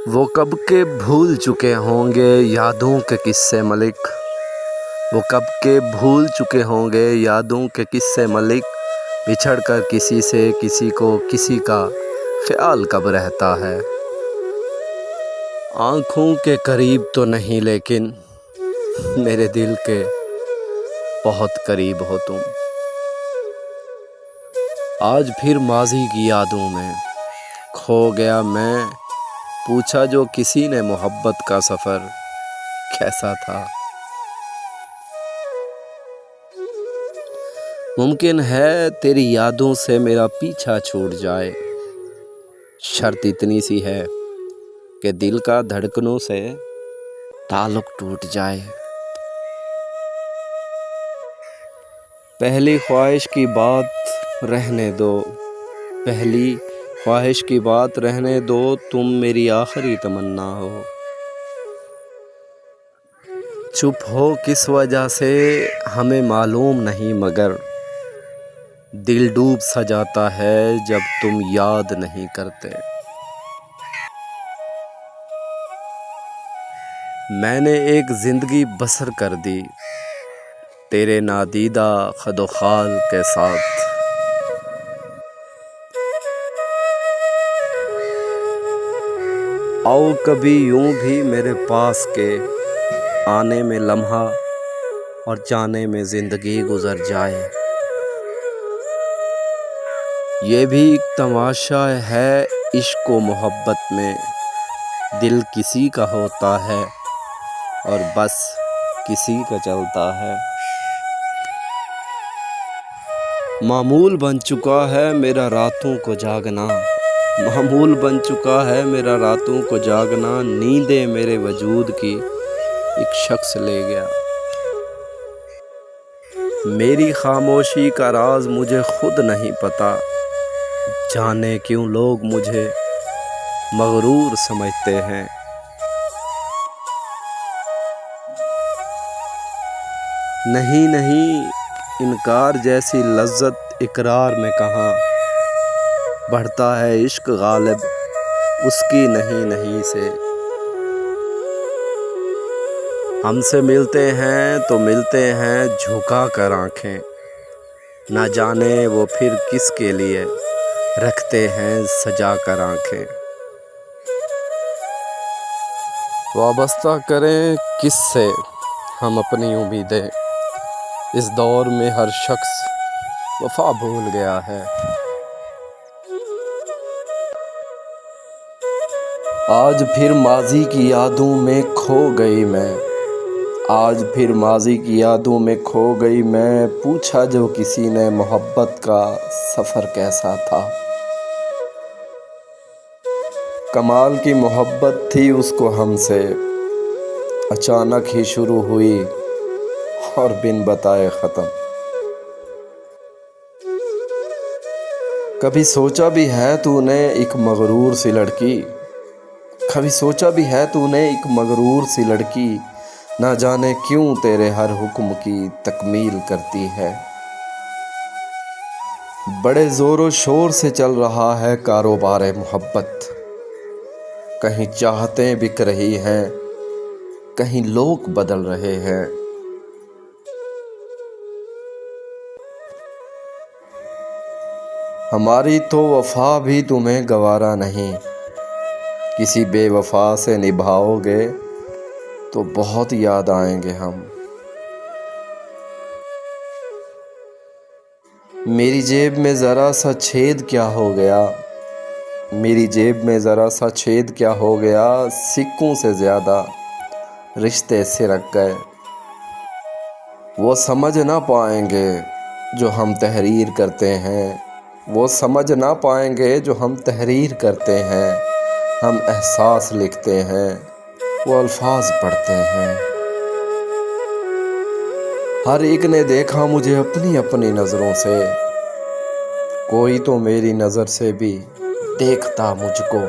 وہ کب کے بھول چکے ہوں گے یادوں کے قصے ملک، وہ کب کے بھول چکے ہوں گے یادوں کے قصے ملک، بچھڑ کر کسی سے کسی کو کسی کا خیال کب رہتا ہے۔ آنکھوں کے قریب تو نہیں لیکن میرے دل کے بہت قریب ہو تم۔ آج پھر ماضی کی یادوں میں کھو گیا میں، پوچھا جو کسی نے محبت کا سفر کیسا تھا۔ ممکن ہے تیری یادوں سے میرا پیچھا چھوٹ جائے، شرط اتنی سی ہے کہ دل کا دھڑکنوں سے تعلق ٹوٹ جائے۔ پہلی خواہش کی بات رہنے دو، پہلی خواہش کی بات رہنے دو، تم میری آخری تمنا ہو۔ چپ ہو کس وجہ سے ہمیں معلوم نہیں، مگر دل ڈوب سا جاتا ہے جب تم یاد نہیں کرتے۔ میں نے ایک زندگی بسر کر دی تیرے نادیدہ خد و خال کے ساتھ۔ آؤ کبھی یوں بھی میرے پاس کے آنے میں لمحہ اور جانے میں زندگی گزر جائے۔ یہ بھی ایک تماشا ہے عشق و محبت میں، دل کسی کا ہوتا ہے اور بس کسی کا چلتا ہے۔ معمول بن چکا ہے میرا راتوں کو جاگنا، معمول بن چکا ہے میرا راتوں کو جاگنا، نیندیں میرے وجود کی ایک شخص لے گیا۔ میری خاموشی کا راز مجھے خود نہیں پتا، جانے کیوں لوگ مجھے مغرور سمجھتے ہیں۔ نہیں نہیں، انکار جیسی لذت اقرار میں کہاں، بڑھتا ہے عشق غالب اس کی نہیں سے۔ ہم سے ملتے ہیں تو ملتے ہیں جھکا کر آنکھیں، نہ جانے وہ پھر کس کے لیے رکھتے ہیں سجا کر آنکھیں۔ وابستہ کریں کس سے ہم اپنی امیدیں، اس دور میں ہر شخص وفا بھول گیا ہے۔ آج پھر ماضی کی یادوں میں کھو گئی میں، آج پھر ماضی کی یادوں میں کھو گئی میں، پوچھا جو کسی نے محبت کا سفر کیسا تھا۔ کمال کی محبت تھی اس کو ہم سے، اچانک ہی شروع ہوئی اور بن بتائے ختم۔ کبھی سوچا بھی ہے تو نے ایک مغرور سی لڑکی، کبھی سوچا بھی ہے تو نے ایک مغرور سی لڑکی، نہ جانے کیوں تیرے ہر حکم کی تکمیل کرتی ہے۔ بڑے زور و شور سے چل رہا ہے کاروبار محبت، کہیں چاہتیں بک رہی ہیں، کہیں لوگ بدل رہے ہیں۔ ہماری تو وفا بھی تمہیں گوارا نہیں، کسی بے وفا سے نبھاؤ گے تو بہت یاد آئیں گے ہم۔ میری جیب میں ذرا سا چھید کیا ہو گیا، میری جیب میں ذرا سا چھید کیا ہو گیا، سکوں سے زیادہ رشتے سرک گئے۔ وہ سمجھ نہ پائیں گے جو ہم تحریر کرتے ہیں، وہ سمجھ نہ پائیں گے جو ہم تحریر کرتے ہیں، ہم احساس لکھتے ہیں وہ الفاظ پڑھتے ہیں۔ ہر ایک نے دیکھا مجھے اپنی اپنی نظروں سے، کوئی تو میری نظر سے بھی دیکھتا مجھ کو۔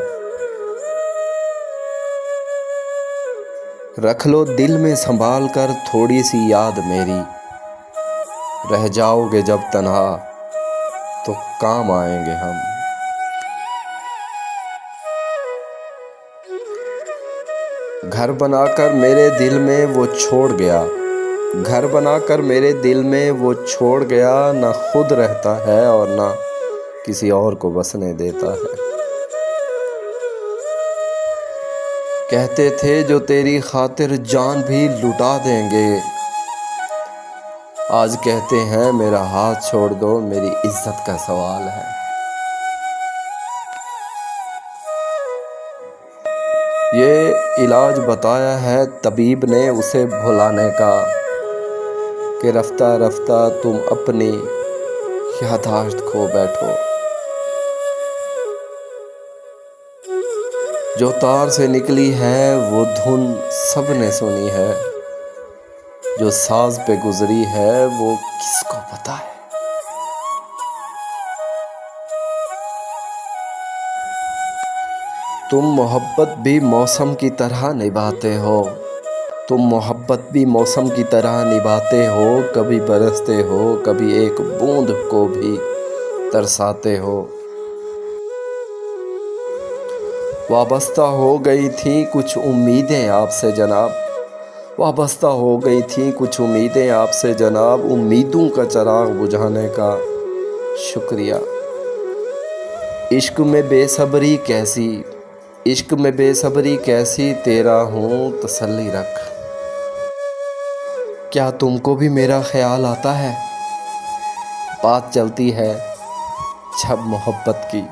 رکھ لو دل میں سنبھال کر تھوڑی سی یاد میری، رہ جاؤ گے جب تنہا تو کام آئیں گے ہم۔ گھر بنا کر میرے دل میں وہ چھوڑ گیا، گھر بنا کر میرے دل میں وہ چھوڑ گیا، نہ خود رہتا ہے اور نہ کسی اور کو بسنے دیتا ہے۔ کہتے تھے جو تیری خاطر جان بھی لٹا دیں گے، آج کہتے ہیں میرا ہاتھ چھوڑ دو، میری عزت کا سوال ہے۔ یہ علاج بتایا ہے طبیب نے اسے بھلانے کا، کہ رفتہ رفتہ تم اپنی یادداشت کھو بیٹھو۔ جو تار سے نکلی ہے وہ دھن سب نے سنی ہے، جو ساز پہ گزری ہے وہ کس کو پتا ہے۔ تم محبت بھی موسم کی طرح نبھاتے ہو، تم محبت بھی موسم کی طرح نبھاتے ہو، کبھی برستے ہو کبھی ایک بوند کو بھی ترساتے ہو۔ وابستہ ہو گئی تھیں کچھ امیدیں آپ سے جناب، وابستہ ہو گئی تھیں کچھ امیدیں آپ سے جناب، امیدوں کا چراغ بجھانے کا شکریہ۔ عشق میں بے صبری کیسی، عشق میں بے صبری کیسی، تیرا ہوں تسلی رکھ۔ کیا تم کو بھی میرا خیال آتا ہے؟ بات چلتی ہے جب محبت کی۔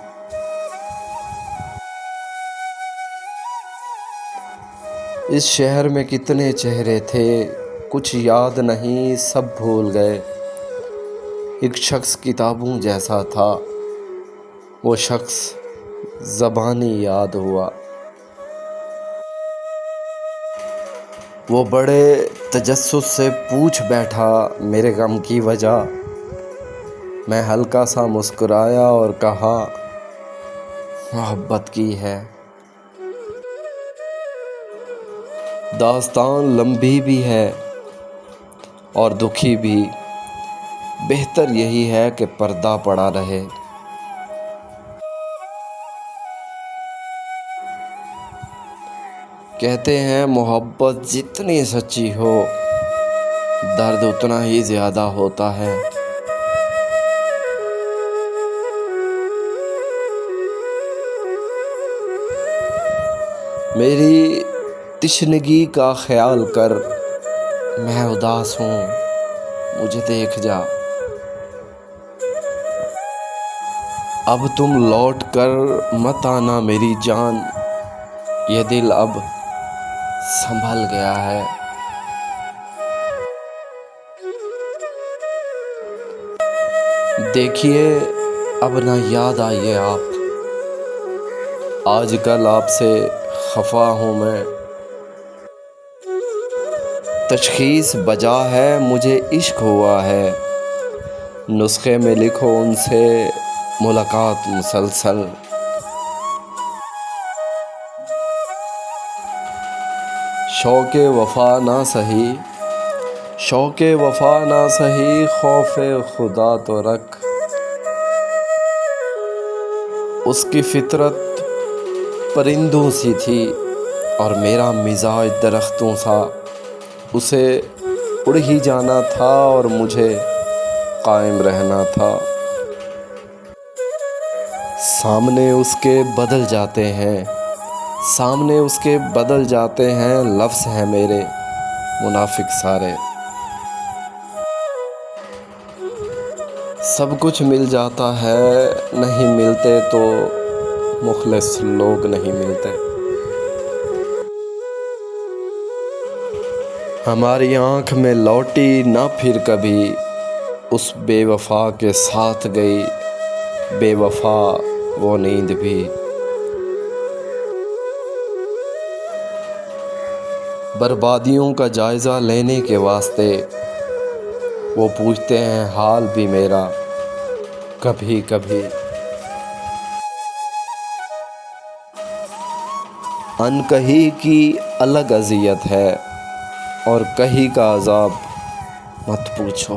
اس شہر میں کتنے چہرے تھے، کچھ یاد نہیں سب بھول گئے۔ ایک شخص کتابوں جیسا تھا، وہ شخص زبانی یاد ہوا۔ وہ بڑے تجسس سے پوچھ بیٹھا میرے غم کی وجہ، میں ہلکا سا مسکرایا اور کہا محبت کی ہے۔ داستان لمبی بھی ہے اور دکھی بھی، بہتر یہی ہے کہ پردہ پڑا رہے۔ کہتے ہیں محبت جتنی سچی ہو درد اتنا ہی زیادہ ہوتا ہے۔ میری تشنگی کا خیال کر، میں اداس ہوں مجھے دیکھ جا۔ اب تم لوٹ کر مت آنا میری جان، یہ دل اب سنبھل گیا ہے۔ دیکھیے اب نہ یاد آئیے آپ، آج کل آپ سے خفا ہوں میں۔ تشخیص بجا ہے مجھے عشق ہوا ہے، نسخے میں لکھو ان سے ملاقات مسلسل۔ شوق وفا نہ سہی، شوق وفا نہ سہی، خوف خدا تو رکھ۔ اس کی فطرت پرندوں سی تھی اور میرا مزاج درختوں سا، اسے اڑ ہی جانا تھا اور مجھے قائم رہنا تھا۔ سامنے اس کے بدل جاتے ہیں، سامنے اس کے بدل جاتے ہیں، لفظ ہیں میرے منافق سارے۔ سب کچھ مل جاتا ہے، نہیں ملتے تو مخلص لوگ نہیں ملتے۔ ہماری آنکھ میں لوٹی نہ پھر کبھی، اس بے وفا کے ساتھ گئی بے وفا وہ نیند بھی۔ بربادیوں کا جائزہ لینے کے واسطے وہ پوچھتے ہیں حال بھی میرا کبھی کبھی۔ ان کہی کی الگ اذیت ہے اور کہی کا عذاب مت پوچھو۔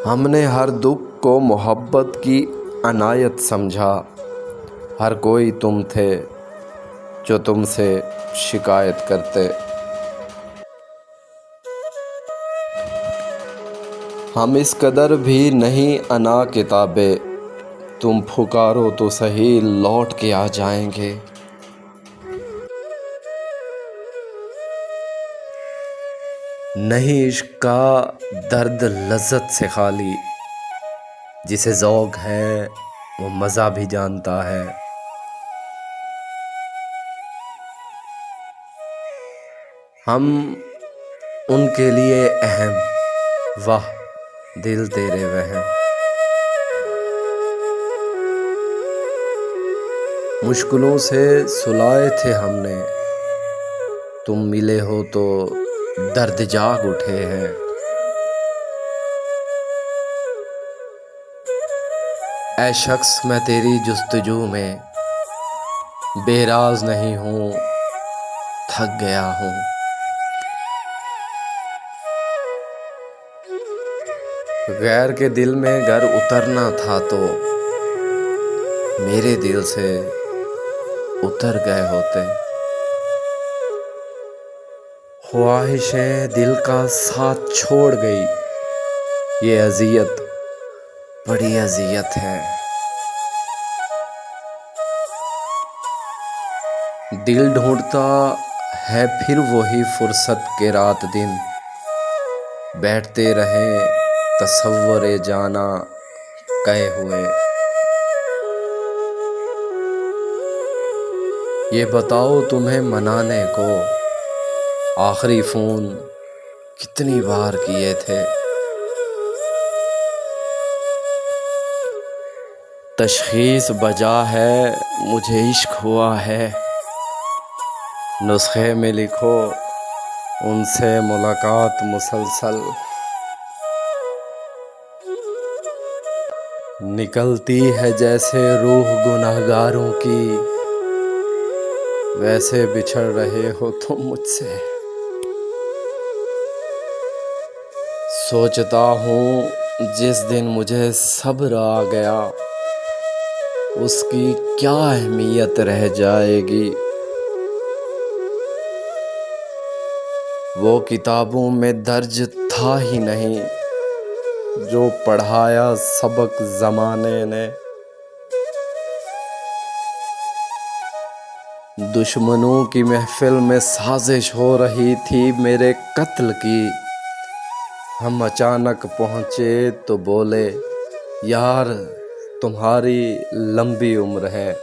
ہم نے ہر دکھ کو محبت کی عنایت سمجھا، ہر کوئی تم تھے جو تم سے شکایت کرتے۔ ہم اس قدر بھی نہیں انا کتابیں، تم پکارو تو صحیح لوٹ کے آ جائیں گے۔ نہیں عشق کا درد لذت سے خالی، جسے ذوق ہے وہ مزہ بھی جانتا ہے۔ ہم ان کے لیے اہم، واہ دل تیرے وہم۔ مشکلوں سے سلائے تھے ہم نے، تم ملے ہو تو درد جاگ اٹھے ہیں۔ اے شخص میں تیری جستجو میں بے راز نہیں ہوں، تھک گیا ہوں۔ غیر کے دل میں گر اترنا تھا تو میرے دل سے اتر گئے ہوتے۔ خواہشیں دل کا ساتھ چھوڑ گئی، یہ اذیت بڑی اذیت ہے۔ دل ڈھونڈتا ہے پھر وہی فرصت کے رات دن، بیٹھتے رہیں تصور جانا کئے ہوئے۔ یہ بتاؤ تمہیں منانے کو آخری فون کتنی بار کیے تھے؟ تشخیص بجا ہے مجھے عشق ہوا ہے، نسخے میں لکھو ان سے ملاقات مسلسل۔ نکلتی ہے جیسے روح گنہگاروں کی، ویسے بچھڑ رہے ہو تم مجھ سے۔ سوچتا ہوں جس دن مجھے صبر آ گیا، اس کی کیا اہمیت رہ جائے گی۔ وہ کتابوں میں درج تھا ہی نہیں جو پڑھایا سبق زمانے نے۔ دشمنوں کی محفل میں سازش ہو رہی تھی میرے قتل کی، ہم اچانک پہنچے تو بولے یار تمہاری لمبی عمر ہے۔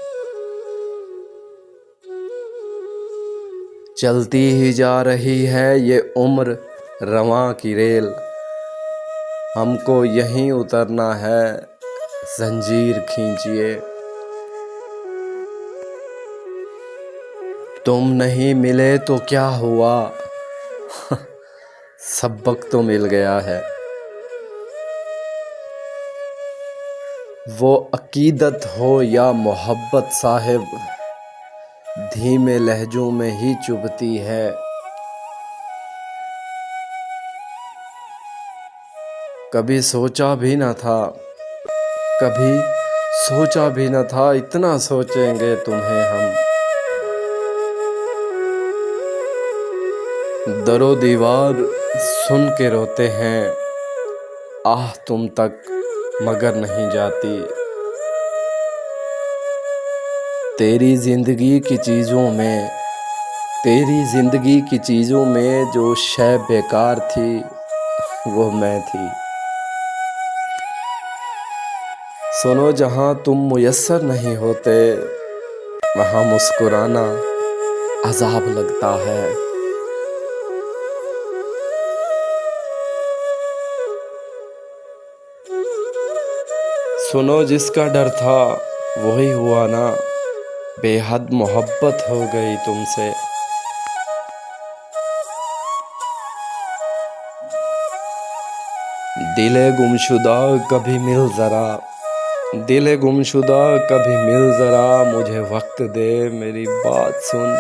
چلتی ہی جا رہی ہے یہ عمر رواں کی ریل، ہم کو یہیں اترنا ہے زنجیر کھینچیے۔ تم نہیں ملے تو کیا ہوا، سبق تو مل گیا ہے۔ وہ عقیدت ہو یا محبت صاحب، دھیمے لہجوں میں ہی چبھتی ہے۔ کبھی سوچا بھی نہ تھا، کبھی سوچا بھی نہ تھا اتنا سوچیں گے تمہیں ہم۔ در و دیوار سن کے روتے ہیں، آہ تم تک مگر نہیں جاتی۔ تیری زندگی کی چیزوں میں جو شے بیکار تھی وہ میں تھی۔ سنو جہاں تم میسر نہیں ہوتے، وہاں مسکرانا عذاب لگتا ہے۔ سنو جس کا ڈر تھا وہی ہوا نا، بے حد محبت ہو گئی تم سے۔ دل گمشدہ کبھی مل ذرا، مجھے وقت دے میری بات سن۔